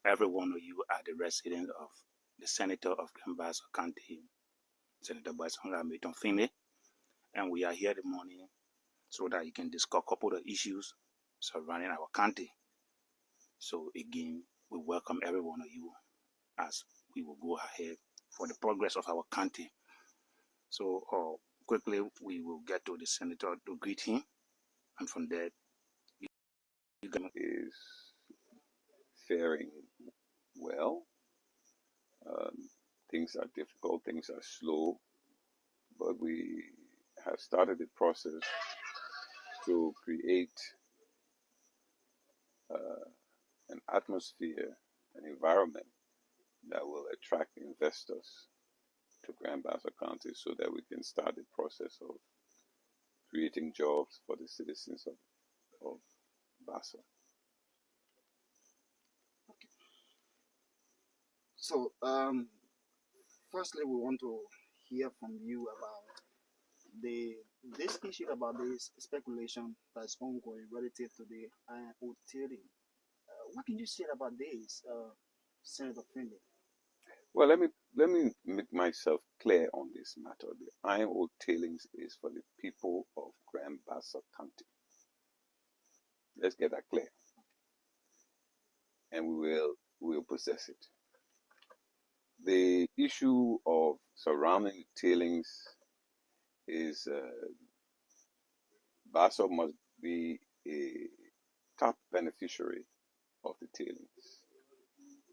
every one of you are the resident of the Senator of Bassa County, Senator Gbehzohngar Milton Findley, and we are here this morning so that you can discuss a couple of issues surrounding our county. So again, we welcome every one of you as we will go ahead for the progress of our county. So quickly, we will get to the senator to greet him, and from there, is faring well. Things are difficult, things are slow, but we have started the process to create an atmosphere, an environment that will attract investors to Bassa County so that we can start the process of creating jobs for the citizens of Bassa. Okay. So, firstly, we want to hear from you about this issue about this speculation that's ongoing relative to the iron ore trading. What can you say about this, Senator Findley? Well, let me make myself clear on this matter. The iron ore tailings is for the people of Bassa County. Let's get that clear, and we will possess it. The issue of surrounding the tailings is Bassa must be a top beneficiary of the tailings.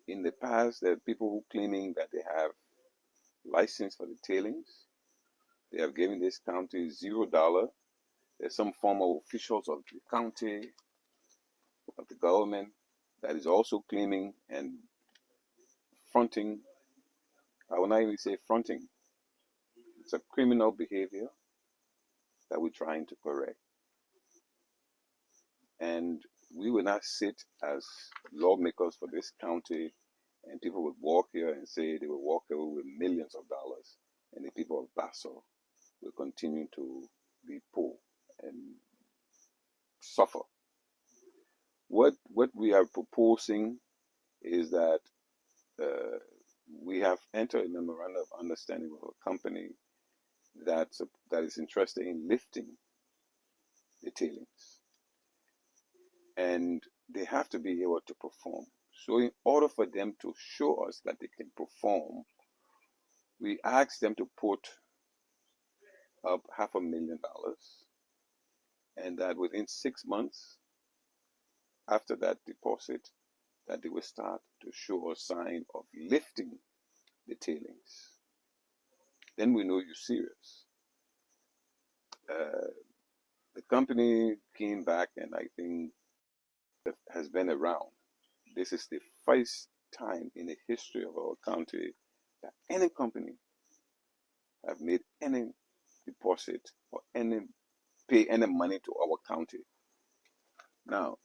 In the past, there are people who claiming that they have license for the tailings. They have given this county $0. There's some former officials of the county, of the government, that is also claiming and fronting. I will not even say fronting. It's a criminal behavior that we're trying to correct. And we will not sit as lawmakers for this county and people would walk here and say they will walk away with millions of dollars, and the people of Bassa will continue to be poor and suffer. What we are proposing is that we have entered a memorandum of understanding with a company that is interested in lifting the tailings, and they have to be able to perform. So in order for them to show us that they can perform, we ask them to put up $500,000, and that within 6 months after that deposit, that they will start to show a sign of lifting the tailings. Then we know you're serious. The company came back, and I think has been around. This is the first time in the history of our county that any company have made any deposit or pay any money to our county. Now,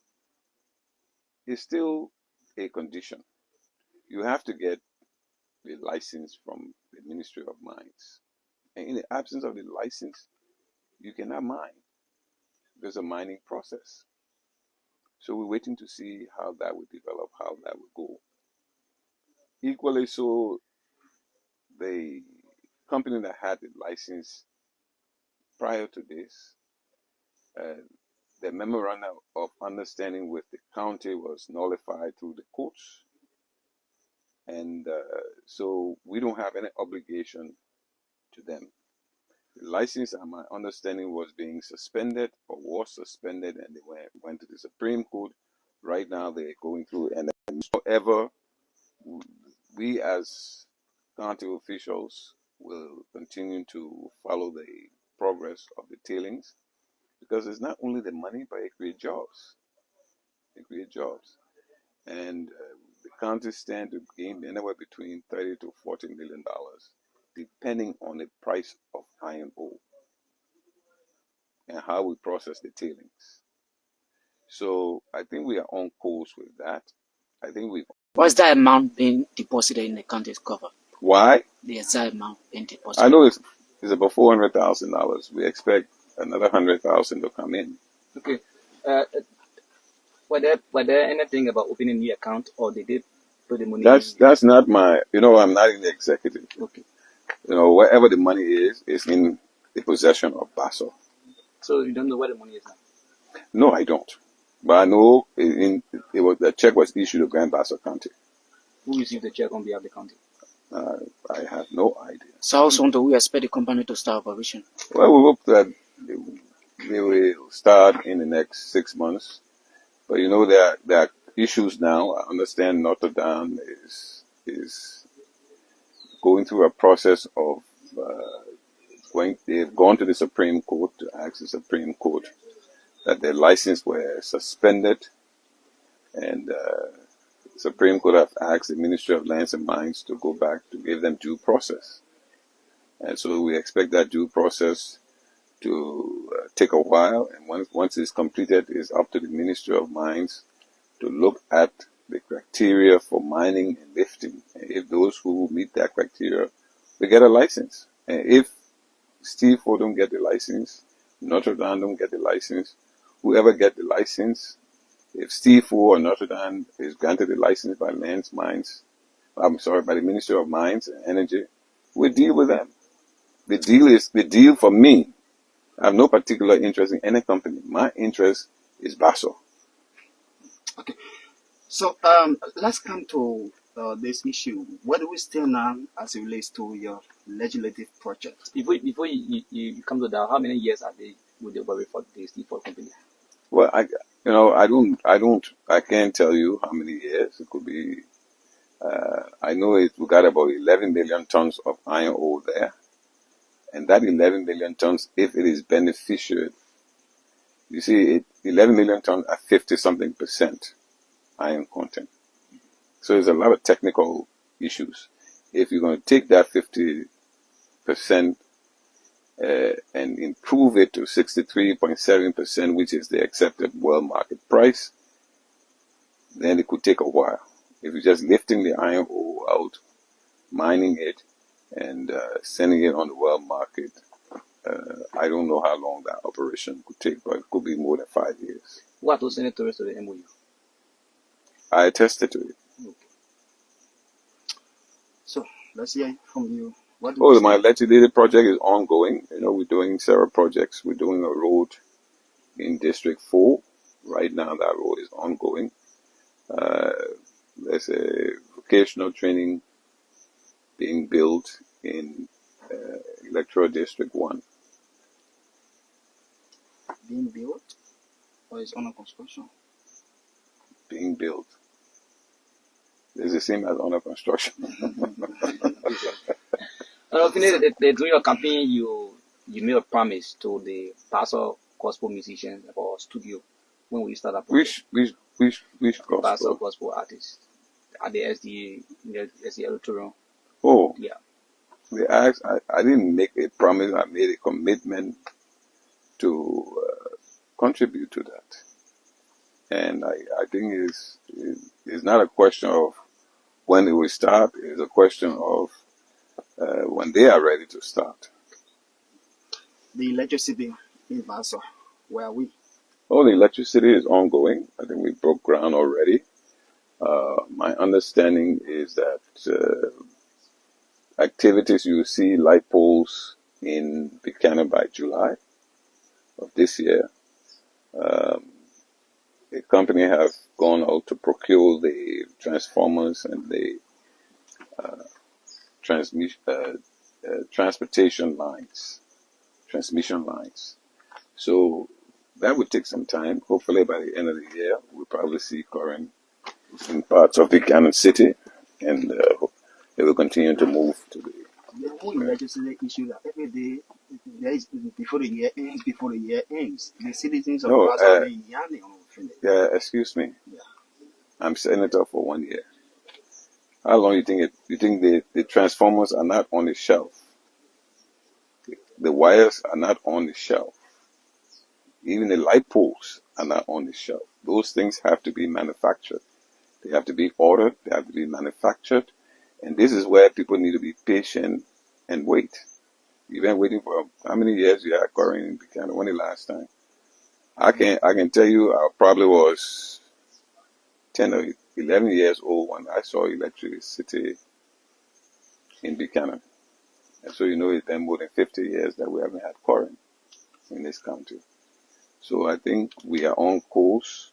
it's still a condition. You have to get the license from the Ministry of Mines. And in the absence of the license, you cannot mine. There's a mining process. So we're waiting to see how that will develop, how that will go. Equally so, the company that had the license prior to this, the memorandum of understanding with the county was nullified through the courts. And so we don't have any obligation to them. The license, my understanding, was being suspended or was suspended, and they went to the Supreme Court. Right now they're going through, and however, we as county officials will continue to follow the progress of the tailings, because it's not only the money, but it creates jobs. It creates jobs. And the county stand to gain anywhere between $30 to $40 million, depending on the price of iron ore and how we process the tailings. So I think we are on course with that. I think we've... What's that amount being deposited in the county's cover? Why? The exact amount being deposited. I know it's about $400,000. We expect another $100,000 to come in. Okay. Were there anything about opening the account, or they did put the money That's not my, I'm not in the executive. Okay. Wherever the money is in the possession of Bassa. So you don't know where the money is now? No, I don't. But I know the check was issued to Grand Bassa County. Who received the check on behalf of the county? I have no idea. So how soon do we expect the company to start operation? Well, we hope that they will start in the next 6 months. But there are issues now. I understand Notre Dame is going through a process of they've gone to the Supreme Court to ask the Supreme Court that their license were suspended, and the Supreme Court have asked the Ministry of Lands and Mines to go back to give them due process. And so we expect that due process to take a while, and once it's completed, it's up to the Ministry of Mines to look at the criteria for mining and lifting. And if those who meet that criteria, they get a license. And if Steve Ford don't get the license, Notre Dame don't get the license, whoever get the license, if Steve Ford or Notre Dame is granted the license by by the Ministry of Mines and Energy, we deal with them. The deal for me. I have no particular interest in any company. My interest is Bassa. Okay. So let's come to this issue. Where do we stand now as it relates to your legislative project? Before you come to that, how many years are they with the worry for the Steve Ford company? Well, I can't tell you how many years. It could be. I know we got about 11 million tons of iron ore there. And that 11 million tons, if it is beneficial, you see, 11 million tons at 50-something% iron content. So there's a lot of technical issues. If you're going to take that 50% and improve it to 63.7%, which is the accepted world market price, then it could take a while. If you're just lifting the iron ore out, mining it, and sending it on the world market, I don't know how long that operation could take, but it could be more than 5 years. What was senators to the MOU? I attested to it. Okay. So let's hear from you. My legislative project is ongoing. We're doing several projects. We're doing a road in District 4. Right now, that road is ongoing. There's a vocational training being built in Electoral District 1. Being built or is under construction? Being built. It's the same as under construction. During your campaign, you made a promise to the Bassa gospel musicians about a studio. When will you start that project? Which gospel? Bassa gospel artists at the SDA, the SDA auditorium. Oh. Yeah. They asked, I didn't make a promise, I made a commitment to contribute to that. And I think it's not a question of when it will start, it's a question of when they are ready to start. The electricity in Bassa, where are we? Oh, the electricity is ongoing. I think we broke ground already. My understanding is that activities, you see light poles in Buchanan by July of this year. The company have gone out to procure the transformers and the transportation lines, transmission lines. So that would take some time. Hopefully by the end of the year, we'll probably see current in parts of Buchanan City, and they will continue to move to the. The whole legislative issue that every day, before the year ends, the citizens of Bassa are yanning on Findley. Yeah, excuse me. Yeah. I'm senator for 1 year. How long you think the transformers are not on the shelf? The wires are not on the shelf. Even the light poles are not on the shelf. Those things have to be manufactured. They have to be ordered. They have to be manufactured. And this is where people need to be patient and wait. You've been waiting for how many years you had Corinne in Buchanan? When the last time? I can tell you I probably was 10 or 11 years old when I saw electricity in Buchanan. And so it's been more than 50 years that we haven't had current in this country. So I think we are on course.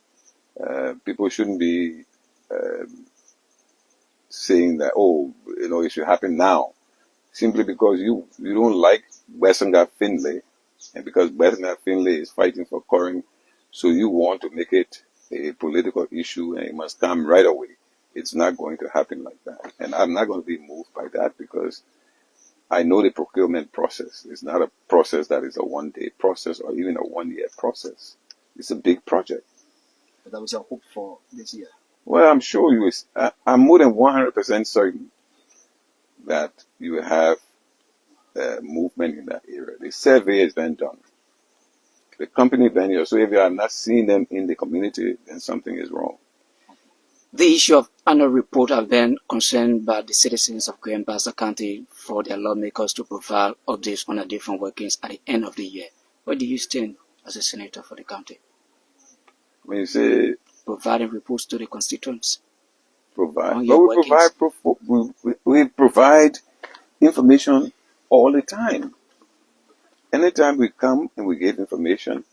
People shouldn't be saying that, it should happen now. Simply because you don't like Gbehzohngar Findley, and because Gbehzohngar Findley is fighting for current, so you want to make it a political issue and it must come right away. It's not going to happen like that. And I'm not going to be moved by that because I know the procurement process. It's not a process that is a one-day process or even a one-year process. It's a big project. But that was your hope for this year. Well, I'm sure I'm more than 100% certain that you will have movement in that area. The survey has been done. The company been here. So if you are not seeing them in the community, then something is wrong. The issue of annual report have been concerned by the citizens of Bassa County for their lawmakers to provide updates on the different workings at the end of the year. Where do you stand as a senator for the county? When you say providing reports to the constituents. Provide, but we provide information all the time. Anytime we come and we give information,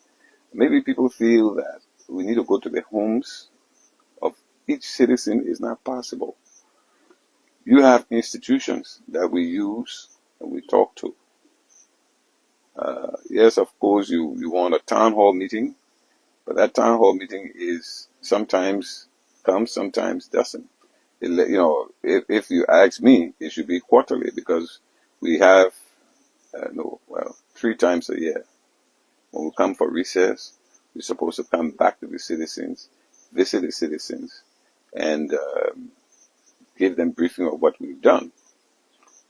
maybe people feel that we need to go to the homes of each citizen. Is not possible. You have institutions that we use and we talk to. Yes, of course, you want a town hall meeting, but that town hall meeting is sometimes comes, sometimes doesn't. If you ask me, it should be quarterly because we have 3 times a year. When we come for recess, we're supposed to come back to the citizens, visit the citizens, and give them briefing of what we've done.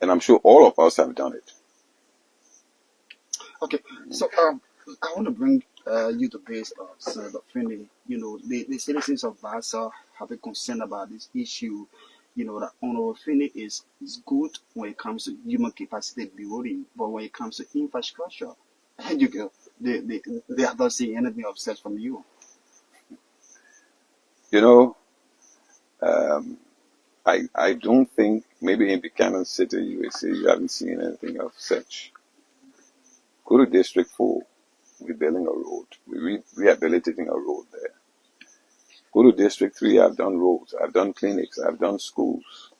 And I'm sure all of us have done it. Okay, so I want to bring you to base, Senator Findley. The citizens of Bassa have been concerned about this issue. That Honorable Findley is good when it comes to human capacity building, but when it comes to infrastructure, they are not seeing anything upset from you. I don't think, maybe in Buchanan City, USA, you haven't seen anything of such. Go to District 4, we're building a road. We're rehabilitating a road there. Go to District 3, I've done roads, I've done clinics, I've done schools.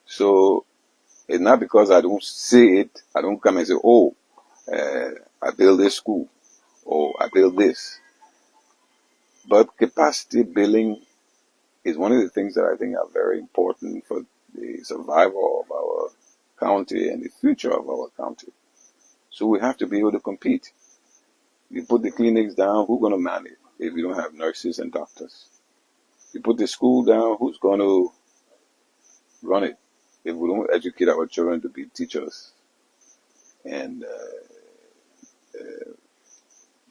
So it's not because I don't see it, I don't come and say, I build this school, or I build this. But capacity building is one of the things that I think are very important for the survival of our county and the future of our county. So we have to be able to compete. You put the clinics down, who's going to man it if we don't have nurses and doctors? You put the school down, who's going to run it if we don't educate our children to be teachers and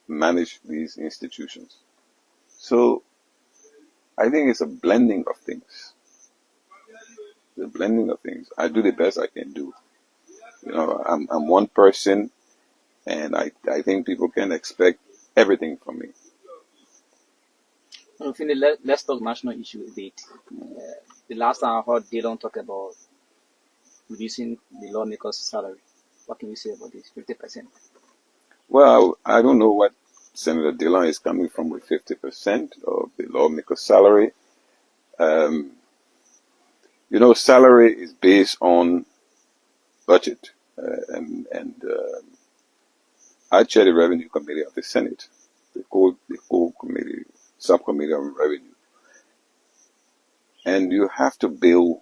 manage these institutions? So I think it's a blending of things. The blending of things. I do the best I can do. I'm one person, and I think people can expect everything from me. Well, Findley, let's talk national issue a bit. The last time I heard Dylan talk about reducing the lawmakers' salary. What can we say about this? 50%? Well, I don't know what Senator Dillon is coming from with 50% of the lawmaker's salary. Salary is based on budget, and I chair the Revenue Committee of the Senate, the core committee, subcommittee on revenue. And you have to build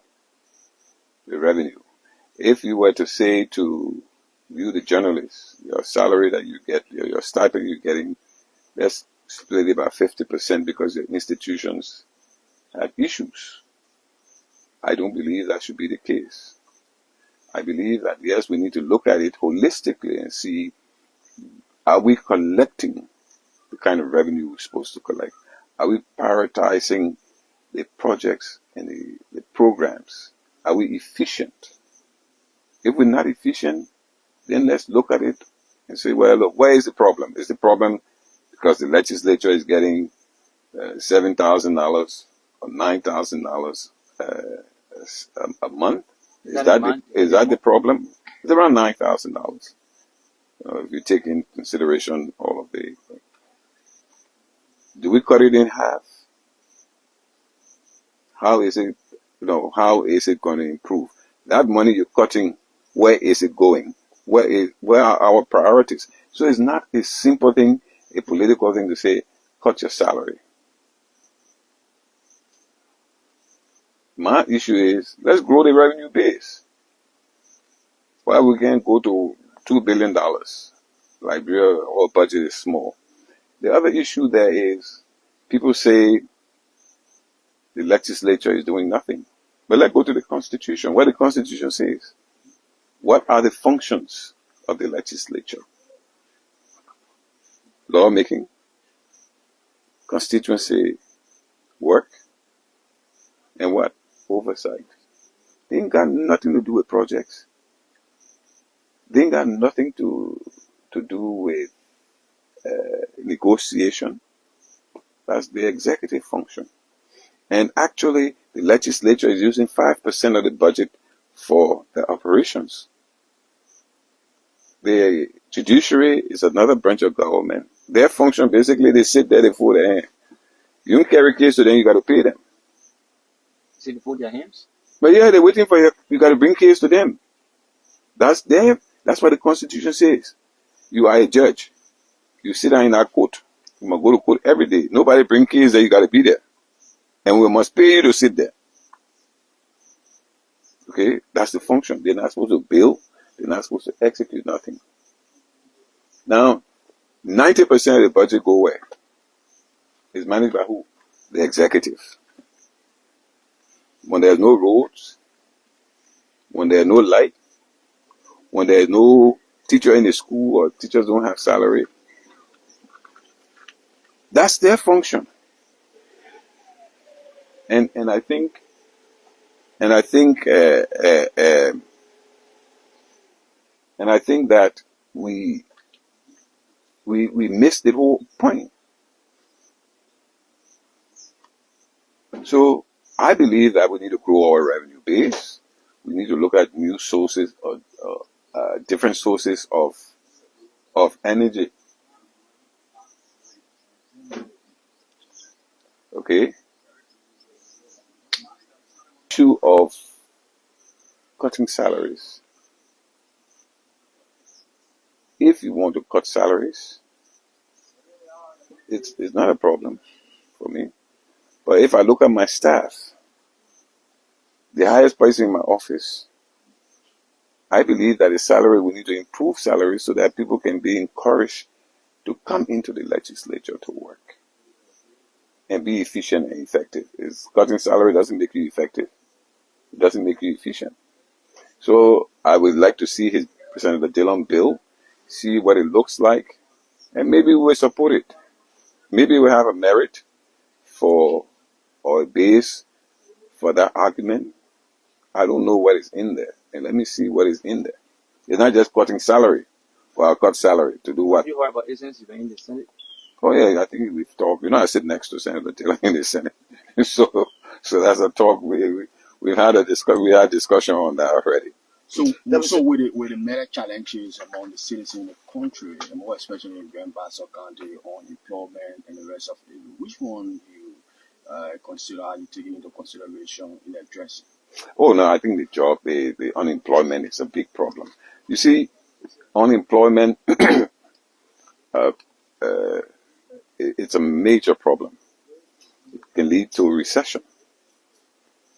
the revenue. If you were to say to you, the journalists, your salary that you get, your stipend you're getting, let's split it about 50% because your institutions have issues. I don't believe that should be the case. I believe that, yes, we need to look at it holistically and see, are we collecting the kind of revenue we're supposed to collect? Are we prioritizing the projects and the programs? Are we efficient? If we're not efficient, then let's look at it and say, well, look, where is the problem? Is the problem because the legislature is getting $7,000 or $9,000 a month. Is that the problem? It's around $9,000. If you take in consideration all of the, do we cut it in half? How is it, how is it going to improve? That money you're cutting, where is it going? Where are our priorities? So it's not a simple thing, a political thing to say, cut your salary. My issue is, let's grow the revenue base. Why we can't go to $2 billion? Liberia, our budget is small. The other issue there is, people say the legislature is doing nothing. But let's go to the Constitution. What the Constitution says. What are the functions of the legislature? Lawmaking, constituency work, and what? Oversight. They ain't got nothing to do with projects. They ain't got nothing to do with negotiation. That's the executive function. And actually, the legislature is using 5% of the budget for their operations. The judiciary is another branch of government. Their function, basically, they sit there, they fold their hand. You don't carry a case to them, you got to pay them. So they fold their hands? But yeah, they're waiting for you. You got to bring case to them. That's them. That's what the Constitution says. You are a judge. You sit down in that court. You must go to court every day. Nobody bring case there, you got to be there. And we must pay you to sit there. Okay? That's the function. They're not supposed to bill. They're not supposed to execute nothing. Now, 90% of the budget go where? It's managed by who? The executive. When there's no roads, when there's no light, when there's no teacher in the school or teachers don't have salary, that's their function. And I think that we missed the whole point. So I believe that we need to grow our revenue base. We need to look at new sources or different sources of energy. Okay. Issue of cutting salaries. If you want to cut salaries, it's not a problem for me. But if I look at my staff, the highest person in my office, I believe that the salary, we need to improve salaries so that people can be encouraged to come into the legislature to work and be efficient and effective. Cutting salary doesn't make you effective. It doesn't make you efficient. So I would like to see his Senator Dillon bill, see what it looks like, and maybe we'll support it. Maybe we'll have a merit for, or a base for that argument. I don't know what is in there. And let me see what is in there. It's not just cutting salary. Well, I'll cut salary to do what? Have you heard about agents in the Senate? Oh yeah, I think we've talked. I sit next to Senator Dillon in the Senate. So that's a talk. We've had discussion on that already. So with the many challenges among the citizens in the country, and more especially in Bassa County, unemployment and the rest of it, which one do you consider you taking into consideration in addressing? Oh no, I think the unemployment is a big problem. You see, unemployment, it's a major problem. It can lead to a recession.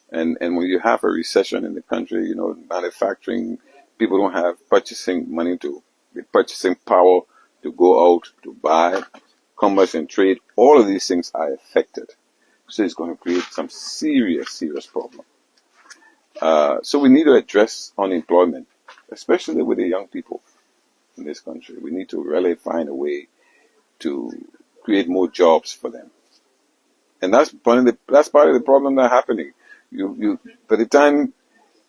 And when you have a recession in the country, manufacturing, people don't have purchasing power to go out to buy, commerce and trade. All of these things are affected. So it's going to create some serious problem. So we need to address unemployment, especially with the young people in this country. We need to really find a way to create more jobs for them. And that's part of the problem that's happening. You by the time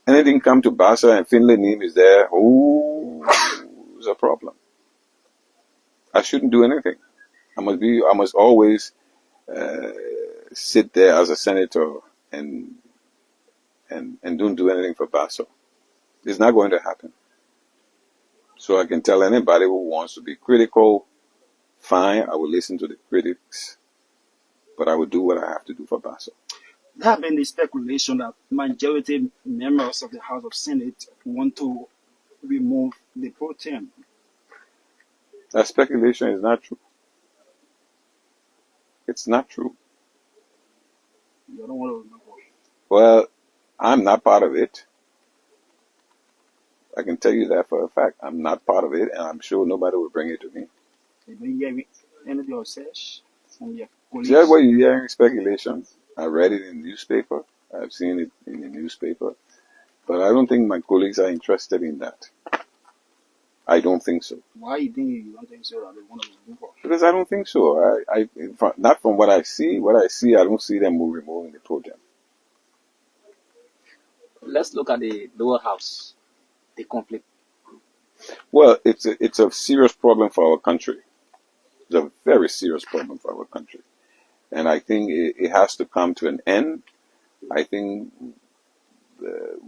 anything come to Bassa and Findley name is there, it's a problem. I shouldn't do anything. I must always sit there as a senator and don't do anything for Bassa. It's not going to happen. So I can tell anybody who wants to be critical, fine, I will listen to the critics, but I will do what I have to do for Bassa. There have been the speculation that majority members of the House of Senate want to remove the pro tem. That speculation is not true. It's not true. You don't want to remove it. Well, I'm not part of it. I can tell you that for a fact. I'm not part of it, and I'm sure nobody will bring it to me. You don't hear any of your research from your colleagues. Just what you're hearing, speculation. I read it in the newspaper. I've seen it in the newspaper. But I don't think my colleagues are interested in that. I don't think so. Why you think you don't think so that they want to remove it? Because I don't think so. Not from what I see. What I see, I don't see them removing the program. Let's look at the lower house, the conflict. Well, it's a serious problem for our country. It's a very serious problem for our country. And I think it has to come to an end. I think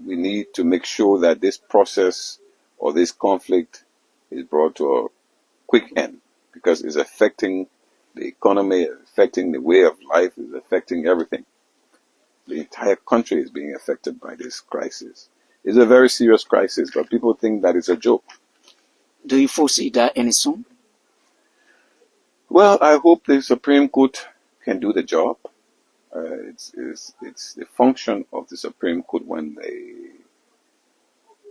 we need to make sure that this process or this conflict is brought to a quick end, because it's affecting the economy, affecting the way of life, it's affecting everything. The entire country is being affected by this crisis. It's a very serious crisis, but people think that it's a joke. Do you foresee that any soon? Well, I hope the Supreme Court can do the job. It's the function of the Supreme Court when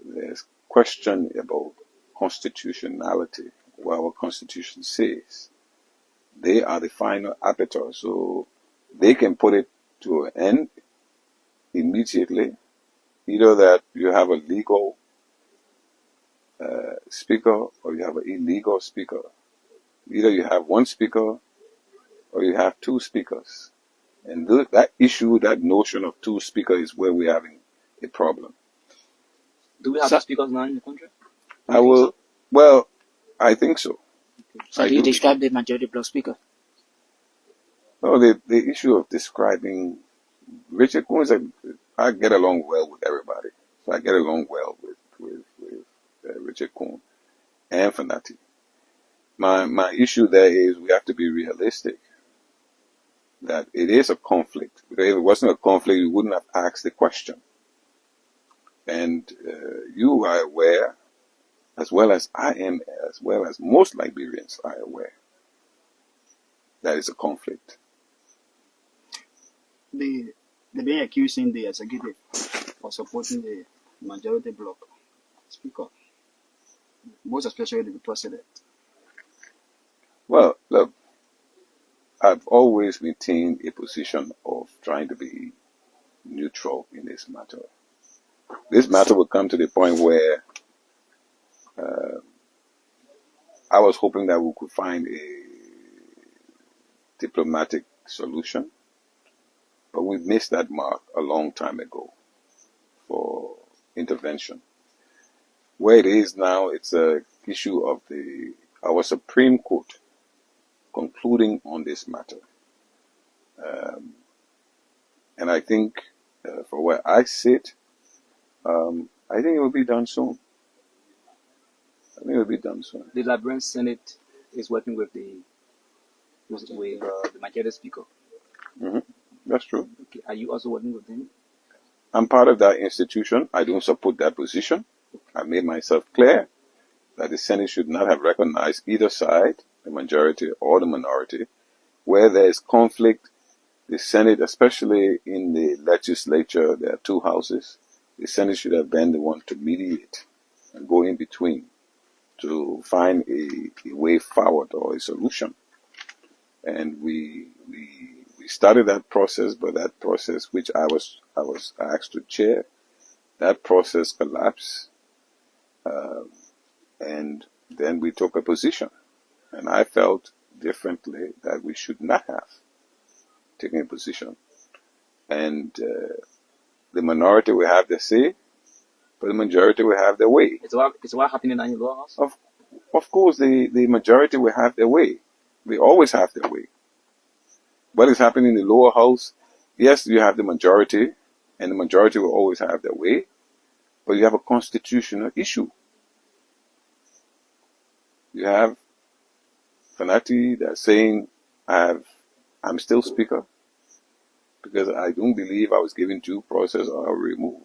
there's question about constitutionality, what our Constitution says. They are the final arbiter, so they can put it to an end immediately. Either that you have a legal speaker or you have an illegal speaker. Either you have one speaker or you have two speakers. And that issue, that notion of two speakers is where we're having a problem. Do we have two speakers now in the country? Well, I think so. So do you describe the majority bloc speaker? No, the issue of describing Richard Coon is I get along well with everybody. So I get along well with Richard Coon and Fanati. My issue there is we have to be realistic that it is a conflict. Because if it wasn't a conflict, you wouldn't have asked the question. And you are aware, as well as I am, as well as most Liberians are aware, that it's a conflict. They've been accusing the executive for supporting the majority bloc speaker, most especially the president. Well, look, I've always maintained a position of trying to be neutral in this matter. This matter will come to the point where I was hoping that we could find a diplomatic solution, but we missed that mark a long time ago for intervention. Where it is now, it's an issue of our Supreme Court concluding on this matter. And I think, for where I sit, I think it will be done soon. The Liberian Senate is working with the majority speaker. Mm-hmm. That's true. Okay. Are you also working with them? I'm part of that institution. I don't support that position. I made myself clear that the Senate should not have recognized either side, the majority or the minority. Where there is conflict, the Senate, especially in the legislature, there are two houses. The Senate should have been the one to mediate and go in between to find a way forward or a solution. And we started that process, but that process, which I was asked to chair, that process collapsed. And then we took a position. And I felt differently that we should not have taken a position. And the minority will have their say, but the majority will have their way. It's what happened in the lower house? Of course, the majority will have their way. They always have their way. what is happening in the lower house, yes, you have the majority, and the majority will always have their way, but you have a constitutional issue. You have Fanati that's saying, I'm still speaker because I don't believe I was given due process or I'll remove.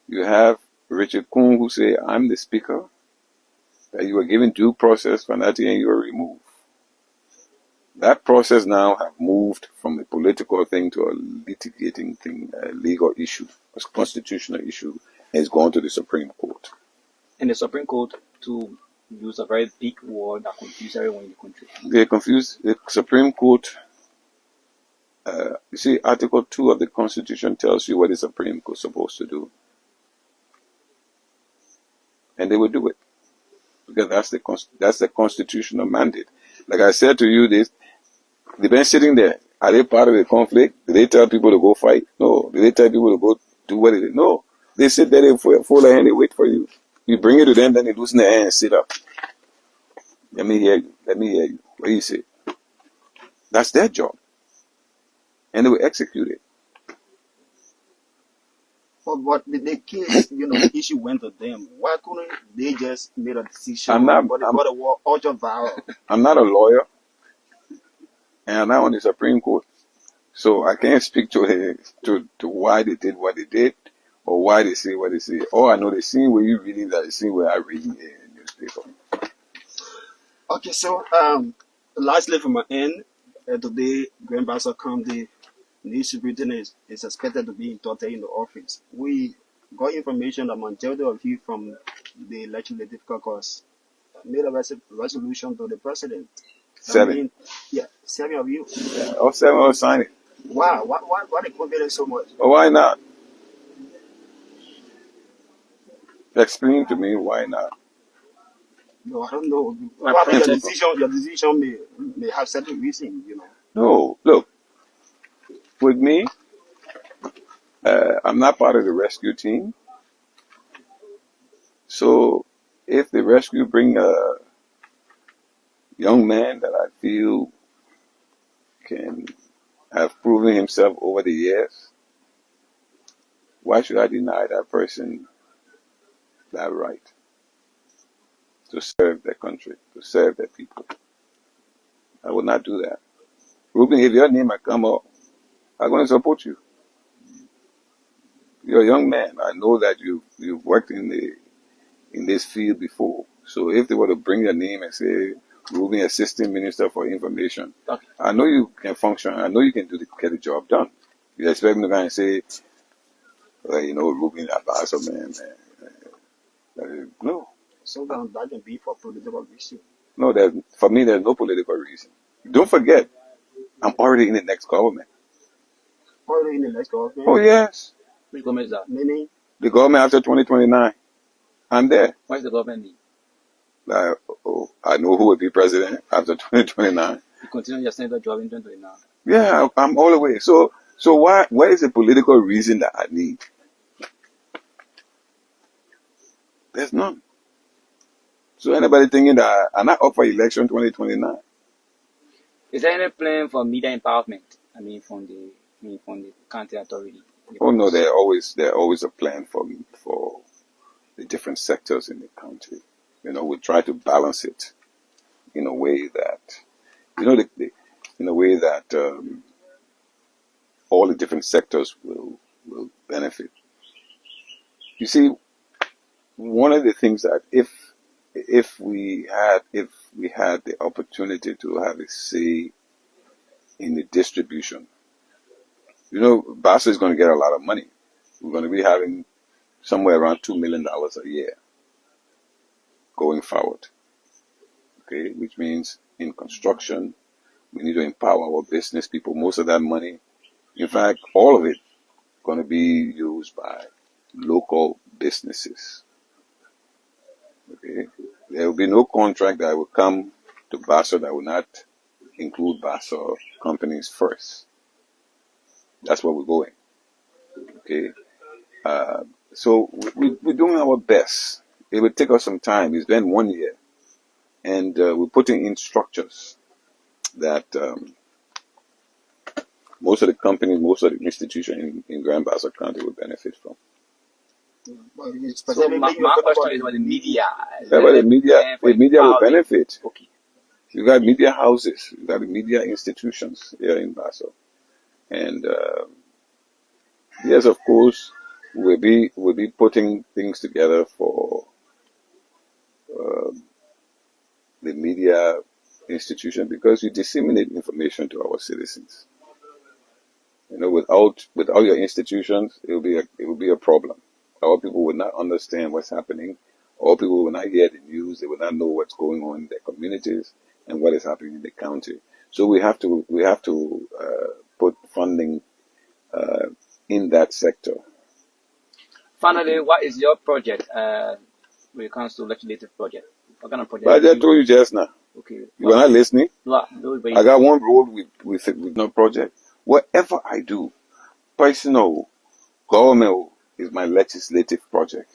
You have Richard Kuhn who say, I'm the speaker, that you were given due process, Fanati, and you were removed. That process now have moved from a political thing to a litigating thing, a legal issue, a constitutional issue, and it's gone to the Supreme Court. And the Supreme Court to use a very big word that confuses everyone in the country. They confuse the Supreme Court. You see, Article 2 of the Constitution tells you what the Supreme Court is supposed to do. And they will do it. Because that's the constitutional mandate. Like I said to you, they've been sitting there. Are they part of the conflict? Did they tell people to go fight? No. Did they tell people to go do what they did? No. They sit there, they fold their hand, they wait for you. You bring it to them, then they loosen their hand and sit up. Let me hear you. Let me hear you. What do you say? That's their job. And they will execute it. But the case, the issue went to them. Why couldn't they just make a decision? I'm not a lawyer, and I'm not on the Supreme Court, so I can't speak to why they did what they did or why they say what they say. All I know, the scene where you reading that, the scene where I read in the newspaper. Okay, so lastly from my end, today, Bassa County new superintendent is expected to be inducted in the office. We got information that majority of you from the legislative caucus made a resolution to the president. 7. 7 of you. Yeah, all 7 of us signed it. Wow, why the confidence so much? Well, why not? Explain to me why not. No, I don't know. Your decision may have certain reason, No, look. With me, I'm not part of the rescue team. So if the rescue bring a young man that I feel can have proven himself over the years, why should I deny that person that right to serve their country, to serve their people? I would not do that. Ruben, if your name had come up, I'm going to support you. You're a young man. I know that you've worked in this field before. So if they were to bring your name and say, Ruben, Assistant Minister for Information, okay, I know you can function. I know you can get the job done. You expect me to go and say, Ruben, a Bassa man. No. So that can be for political reason. No, for me, there's no political reason. Don't forget, I'm already in the next government. Already in the next government? Oh, yes. Which government is that? Meaning? The government after 2029. I'm there. What does the government need? I know who will be president after 2029. You continue your senator job in 2029? Yeah, I'm all the way. So what is the political reason that I need? There's none. So anybody thinking that I'm not up for election 2029? Is there any plan for media empowerment? From the county authority? Oh no, there's always a plan for the different sectors in the country. We try to balance it in a way that, in a way that all the different sectors will benefit. You see, one of the things that if we had the opportunity to have a say in the distribution, Bassa is going to get a lot of money. We're going to be having somewhere around $2 million a year going forward. Okay, which means in construction, we need to empower our business people. Most of that money, in fact, all of it, going to be used by local businesses. Okay, there will be no contract that will come to Bassa that will not include Bassa companies first. That's where we're going. Okay, so we're doing our best. It will take us some time. It's been 1 year, and we're putting in structures that most of the companies, most of the institutions in Grand Bassa County will benefit from. So my question is about the media. But the media will benefit. Okay. You got media houses, you got the media institutions here in Bassa. And yes, of course, we'll be putting things together for the media institution, because you disseminate information to our citizens. You know, without your institutions, it will be a problem. Our people will not understand what's happening. Our people will not hear the news. They will not know what's going on in their communities and what is happening in the county. So we have to put funding in that sector. Finally, what is your project when it comes to legislative project? What kind of project? But I told you just now. Okay. You were not listening? No, I got one role with no project. Whatever I do, personal, government is my legislative project.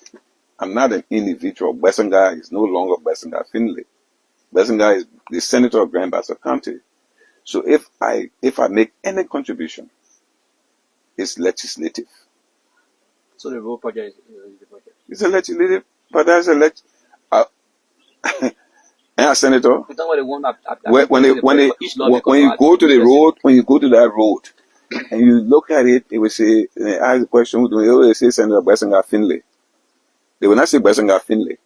I'm not an individual. Gbehzohngar is no longer Gbehzohngar Findley. Gbehzohngar is the senator of Grand Bassa County. So if I make any contribution, it's legislative. So the role project is the project. It's a legislative, but that's a senator. When you go to the road, when you go to that road, and you look at it, it will say, they ask the question, they always say Senator Gbehzohngar Findley. They will not say Gbehzohngar Findley.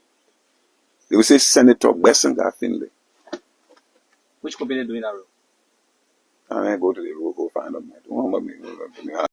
They will say Senator Gbehzohngar Findley. Which company doing that role? I go to the road, go find them.